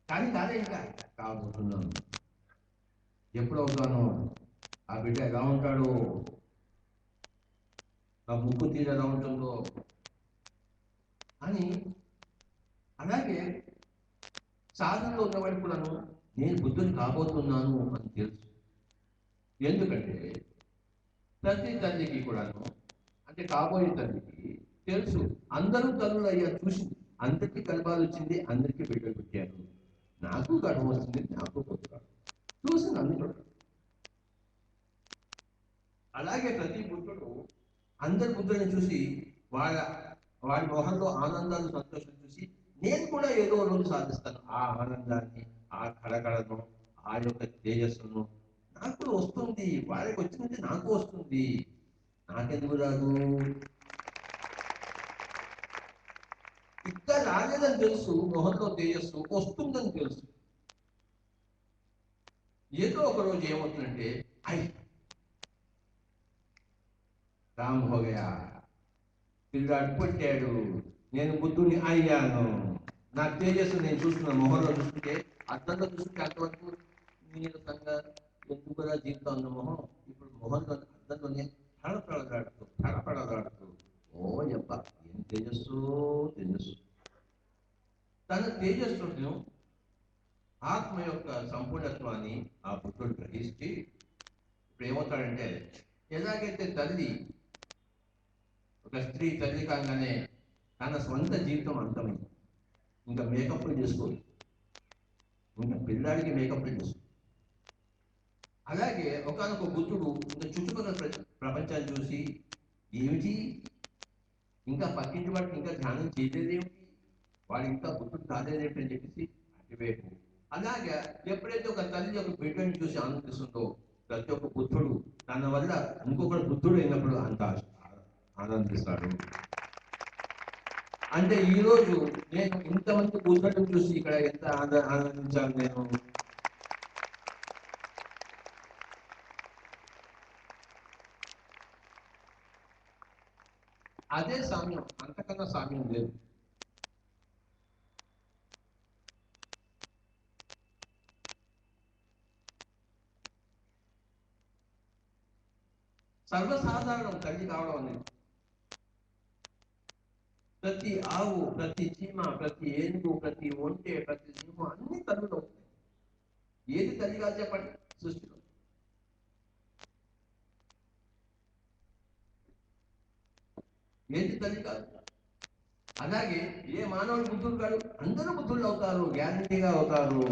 కానీ కాదే ఇంకా కాబోతున్నాను. ఎప్పుడవుతాను, ఆ బిడ్డ ఎలా ఉంటాడో, ఆ ముక్కు తీరు ఎలా ఉంటుందో అని. అలాగే సాధనలో ఉన్నవాడు కూడాను నేను బుద్ధుని కాబోతున్నాను అని తెలుసు. ఎందుకంటే ప్రతి తల్లికి కూడాను, అంటే కాబోయే తల్లికి తెలుసు, అందరూ తల్లులు అయ్యారు చూసింది, అందరికీ గర్భాలు వచ్చింది, అందరికీ బిడ్డలు పుట్టారు, నాకు గర్భం వస్తుంది, నాకు పుట్టాడు చూసింది అందరూ. అలాగే ప్రతి బుద్ధుడు అందరి బుద్ధుడిని చూసి వాడి మొహంలో ఆనందాన్ని, సంతోషం చూసి నేను కూడా ఏదో రోజు సాధిస్తాను, ఆ ఆనందాన్ని, ఆ కళకళను, ఆ యొక్క తేజస్సును నాకు వస్తుంది, వాడికి వచ్చింది నాకు వస్తుంది, నాకెందుకు రాదు? ఇక్కడ రాలేదని తెలుసు, మొహంలో తేజస్సు వస్తుందని తెలుసు. ఏదో ఒక రోజు ఏమవుతుందంటే ఐ రామ్ హోగయా, పిల్లాడు పుట్టాడు, నేను బుద్ధుని అయ్యాను, నా తేజస్సు నేను చూస్తున్నా, మొహంలో చూస్తుంటే, అర్థంలో చూస్తుంటే అంతవరకు నీరసంగా ఎందుకురా జీవితం అన్న మొహం ఇప్పుడు మొహంలో అర్థంలోనే తడపడలాడుతూ ఓ యప్ప ఏం తేజస్సు తేజస్సు. తన తేజస్సును, ఆత్మ యొక్క సంపూర్ణత్వాన్ని ఆ బుద్ధుడు గ్రహించి ఇప్పుడు ఏమవుతాడంటే, ఎలాగైతే తల్లి, ఒక స్త్రీ తల్లి కాగానే తన స్వంత జీవితం అంతమైంది, ఇంకా మేకప్లు చేసుకోదు, ఇంకా పిల్లాడికి మేకప్లు చేసుకోదు. అలాగే ఒకనొక బుద్ధుడు ఇంకా చుట్టుపక్కల ప్రపంచాన్ని చూసి ఏమిటి ఇంకా పక్కింటి వాడికి ఇంకా ధ్యానం చేయలేదేమిటి, వాడు ఇంకా బుద్ధుడు కాలేదేమిటి అని చెప్పేసి అటువైపు. అలాగే ఎప్పుడైతే ఒక తల్లి ఒక బిడ్డని చూసి ఆనందిస్తుందో, ప్రతి ఒక్క బుద్ధుడు తన వల్ల ఇంకొకరు బుద్ధుడు అయినప్పుడు అంత ఆనందిస్తాడు. అంటే ఈరోజు నేను ఇంతమంది బుద్ధుడిని చూసి ఇక్కడ ఎంత ఆనందించాను నేను. అదే సామ్యం, అంతకన్నా సామ్యం లేదు. సర్వసాధారణం తల్లి కావడం అనేది. ప్రతి ఆవు, ప్రతి చీమ, ప్రతి ఏనుగు, ప్రతి ఒంటె, ప్రతి సింహం అన్ని తల్లులు ఉంటాయి. ఏది తల్లి కాదు చెప్పండి సృష్టిలో? ఏది తల్లి కాదు? అలాగే ఏ మానవుడు బుద్ధుడు కాదు, అందరూ బుద్ధుళ్ళు అవుతారు, గ్యారంటీగా అవుతారు,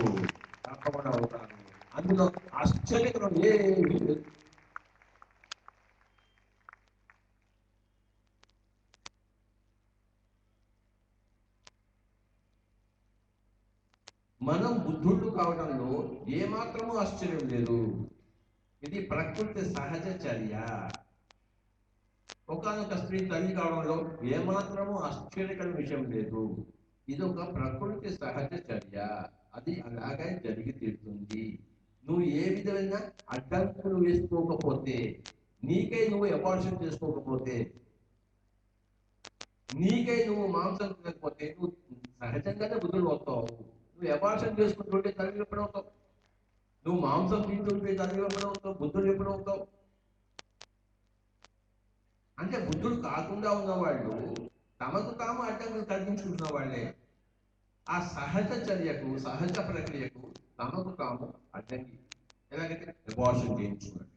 తప్పకుండా అవుతారు. అందులో ఆశ్చర్యకరం ఏమీ లేదు. మనం బుద్ధుళ్ళు కావడంలో ఏమాత్రమూ ఆశ్చర్యం లేదు. ఇది ప్రకృతి సహజ చర్య. ఒకనొక స్త్రీ తల్లి కావడంలో ఏమాత్రమూ ఆశ్చర్యకర విషయం లేదు. ఇది ఒక ప్రకృతి సహజ చర్య, అది అలాగే జరిగి తీరుతుంది. నువ్వు ఏ విధమైన అడ్డంకులు వేసుకోకపోతే, నీకై నువ్వు అబార్షన్ చేసుకోకపోతే, నీకై నువ్వు మాంసం తినకపోతే నువ్వు సహజంగానే బుద్ధుడు అవుతావు. నువ్వు అబార్షన్ చేసుకుంటుంటే తల్లి ఎప్పుడవుతావు? నువ్వు మాంసం తింటుంటే తల్లి ఎప్పుడవుతావు? బుద్ధుడు ఎప్పుడవుతావు? అంటే బుద్ధుడు కాకుండా ఉన్నవాళ్ళు తమకు తాము అడ్డంకులు కలిగించుకుంటున్న వాళ్ళే. ఆ సహజ చర్యకు, సహజ ప్రక్రియకు తమకు తాము అడ్డంకి. ఎలాగైతే అబార్షన్ చేయించుకున్నాడు,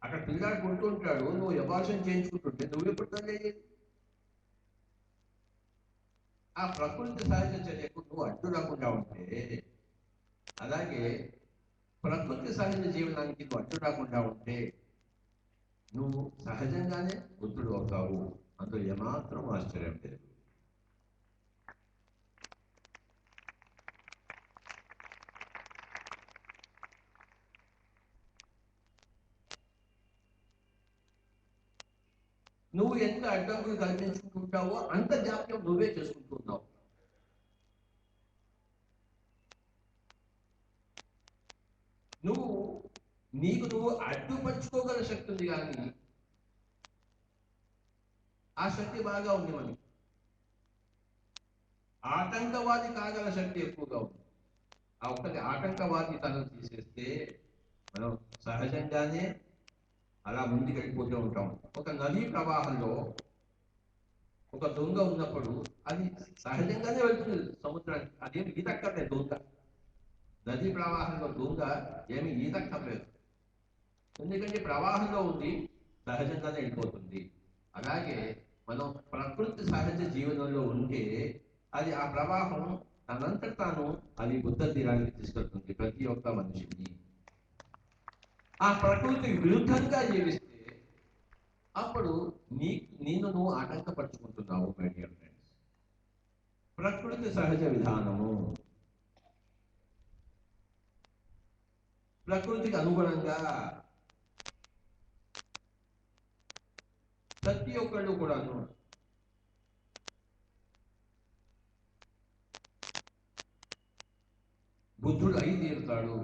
అక్కడ పిల్లాడు పుడుతుంటాడు, నువ్వు అబార్షన్ చేయించుకుంటుంటే నువ్వు ఎప్పుడు తల్లి? ఆ ప్రకృతి సహజ చర్యకు నువ్వు అడ్డు రాకుండా ఉంటే, అలాగే ప్రకృతి సహజ జీవనానికి నువ్వు అడ్డు రాకుండా ఉంటే నువ్వు సహజంగానే బుద్ధుడు అవుతావు. అందులో ఏమాత్రం ఆశ్చర్యం లేదు. నువ్వు ఎంత అడ్డంకులు కల్పించుకుంటావో అంత జాప్యం నువ్వే చేసుకుంటున్నావు. నీకు నువ్వు అడ్డుపరుచుకోగల శక్తి ఉంది, కానీ ఆ శక్తి బాగా ఉంది మనకి. ఆటంకవాది కాగల శక్తి ఎక్కువగా ఉంది. ఆ ఒక్కటి ఆటంకవాది తనను తీసేస్తే మనం సహజంగానే అలా ముందుకు వెళ్ళిపోతూ ఉంటాం. ఒక నదీ ప్రవాహంలో ఒక దొంగ ఉన్నప్పుడు అది సహజంగానే వెళ్తుంది సముద్రానికి. అదేమి ఈదక్కర్లేదు దొంగ. నదీ ప్రవాహంలో దొంగ ఏమి ఈదక్కర్లేదు. ఎందుకంటే ప్రవాహంలో ఉంది, సహజంగానే వెళ్ళిపోతుంది. అలాగే మనం ప్రకృతి సహజ జీవనంలో ఉంటే అది ఆ ప్రవాహం తనంతట తాను అది బుద్ధ తీరానికి తీసుకెళ్తుంది ప్రతి ఒక్క మనిషిని. ఆ ప్రకృతికి విరుద్ధంగా జీవిస్తే అప్పుడు నిన్ను నువ్వు ఆటంకపరుచుకుంటున్నావు మై డియర్ ఫ్రెండ్స్. ప్రకృతి సహజ విధానము, ప్రకృతికి అనుగుణంగా ప్రతి ఒక్కళ్ళు కూడాను బుద్ధుడు అయి తీరుతాడు.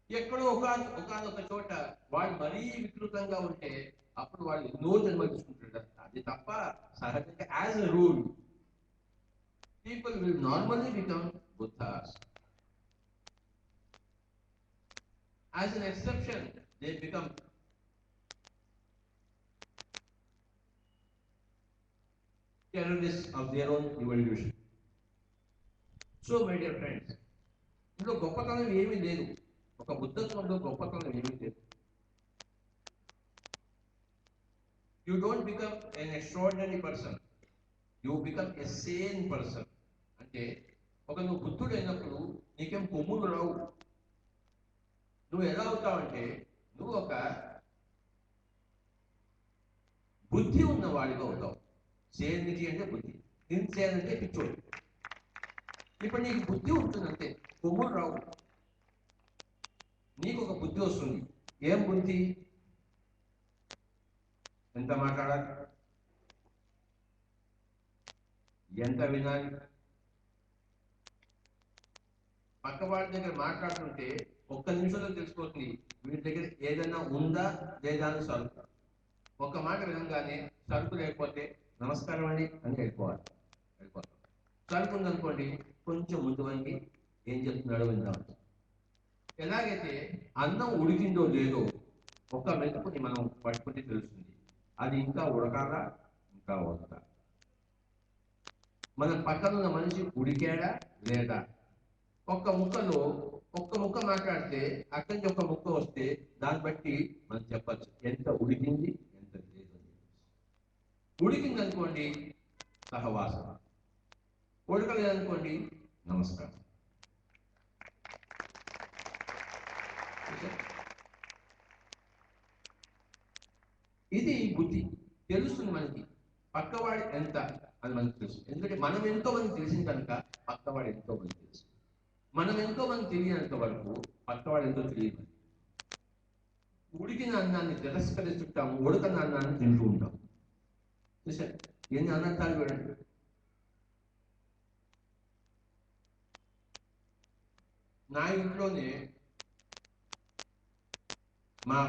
ఎక్కడో ఒకనొక చోట వాడు మరీ వికృతంగా ఉంటే అప్పుడు వాడు ఎన్నో జన్మలు తీసుకుంటాడు. అది తప్ప సహజంగా as a rule people will normally become Buddha's. As an exception they become terrorists of their own evolution. So my dear friends, ఇందులో గొప్పతనం ఏమీ లేదు. ఒక బుద్ధత్వంలో గొప్పతనం ఏమీ లేదు. You don't become an extraordinary person. You become a sane person. అంటే నువ్వు బుద్ధుడు అయినప్పుడు నీకేం కొమ్ములు రావు. నువ్వు ఎలా అవుతావంటే నువ్వు ఒక బుద్ధి ఉన్న వాడిగా అవుతావు. సేనిటీ అంటే బుద్ధి, ఇన్సేన్ అంటే పిచ్చోడు. ఇప్పుడు నీకు బుద్ధి ఉంటుందంటే కొమ్ములు రావు. నీకు ఒక బుద్ధి వస్తుంది. ఏం బుద్ధి? ఎంత మాట్లాడాలి, ఎంత వినాలి. పక్కవాడి దగ్గర మాట్లాడుతుంటే ఒక్క నిమిషంలో తెలిసిపోతుంది వీడి దగ్గర ఏదైనా ఉందా లేదా అని సరుకు. ఒక మాట వినంగానే సరుకు లేకపోతే నమస్కారం అండి అని వెళ్ళిపోతాం. సరుకు ఉందనుకోండి కొంచెం ముందు వంగి ఏం చెప్తున్నాడో విందాం. ఎలాగైతే అన్నం ఉడికిందో లేదో ఒక మెతుకుని మనం పట్టుకుంటే తెలుస్తుంది అది ఇంకా ఉడకాలా ఇంకా ఉడకాలా. మన పక్కన ఉన్న మనిషి ఉడికాడా లేదా. ఒక్క ముక్క మాట్లాడితే అక్కడి నుంచి ఒక ముక్క వస్తే దాన్ని బట్టి మనం చెప్పచ్చు ఎంత ఉడికింది ఎంత లేదు. ఉడికింది అనుకోండి సహవాసం, ఉడకలేదనుకోండి నమస్కారం. ఇది బుద్ధి. తెలుస్తుంది మనకి పక్కవాడు ఎంత అని మనకు తెలుసు. ఎందుకంటే మనం ఎంతో మంది తెలిసిన కనుక పక్కవాడు ఎంతో మంది తెలుసు. మనం ఎంతో మంది తెలియనంత వరకు పక్కవాడు ఎంతో తెలియదు. ఉడికిన అన్నాన్ని తిరస్కరిస్తుంటాము, ఉడకన అన్నాన్ని తింటూ ఉంటాం. చూసారు ఎన్ని అనర్థాలు చూడండి. నా ఇంట్లోనే మా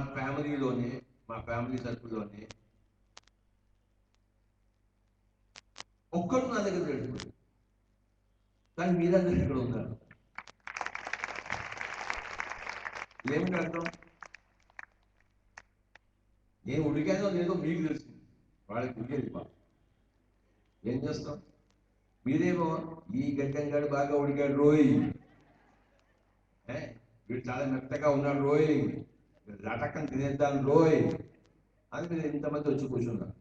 ఫ్యామిలీ సర్కిల్లోనే ఒక్కడు నా దగ్గర తెలుసుకోండి, కానీ మీరందరూ ఇక్కడ ఉన్నారు. ఏమిటి అర్థం? నేను ఉడికానో లేదో మీకు తెలిసింది, వాళ్ళకి తెలియదు. బాగా ఏం చేస్తాం? మీరేమో ఈ గడ్డంగాడు బాగా ఉడికాడు రోయ్, వీడు చాలా మెత్తగా ఉన్నాడు రోయ్, లటకం తినేద్దాం రోయ్ అని మీరు ఇంతమంది వచ్చి కూర్చున్నారు.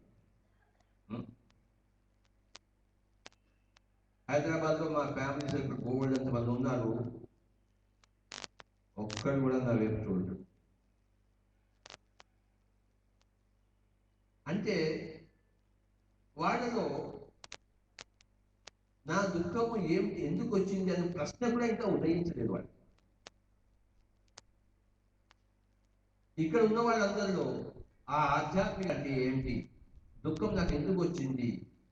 హైదరాబాద్లో మా ఫ్యామిలీ సర్కిల్ బోర్డు ఎంతమంది ఉన్నారు, ఒక్కడు కూడా నా వైపు చూడడు. అంటే వాళ్ళలో నా దుఃఖము ఏమిటి, ఎందుకు వచ్చింది అనే ప్రశ్న కూడా ఇంకా ఉదయించలేదు వాళ్ళు. ఇక్కడ ఉన్న వాళ్ళందరిలో ఆ ఆధ్యాత్మిక అంటే ఏమిటి, దుఃఖం నాకు ఎందుకు వచ్చింది,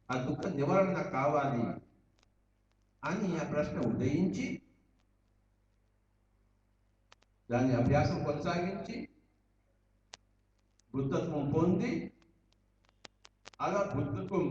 ఆ దుఃఖ నివారణ నాకు కావాలి అని ఆ ప్రశ్న ఉదయించి దాని అభ్యాసం కొనసాగించి బుద్ధత్వం పొంది అలా బుద్ధత్వం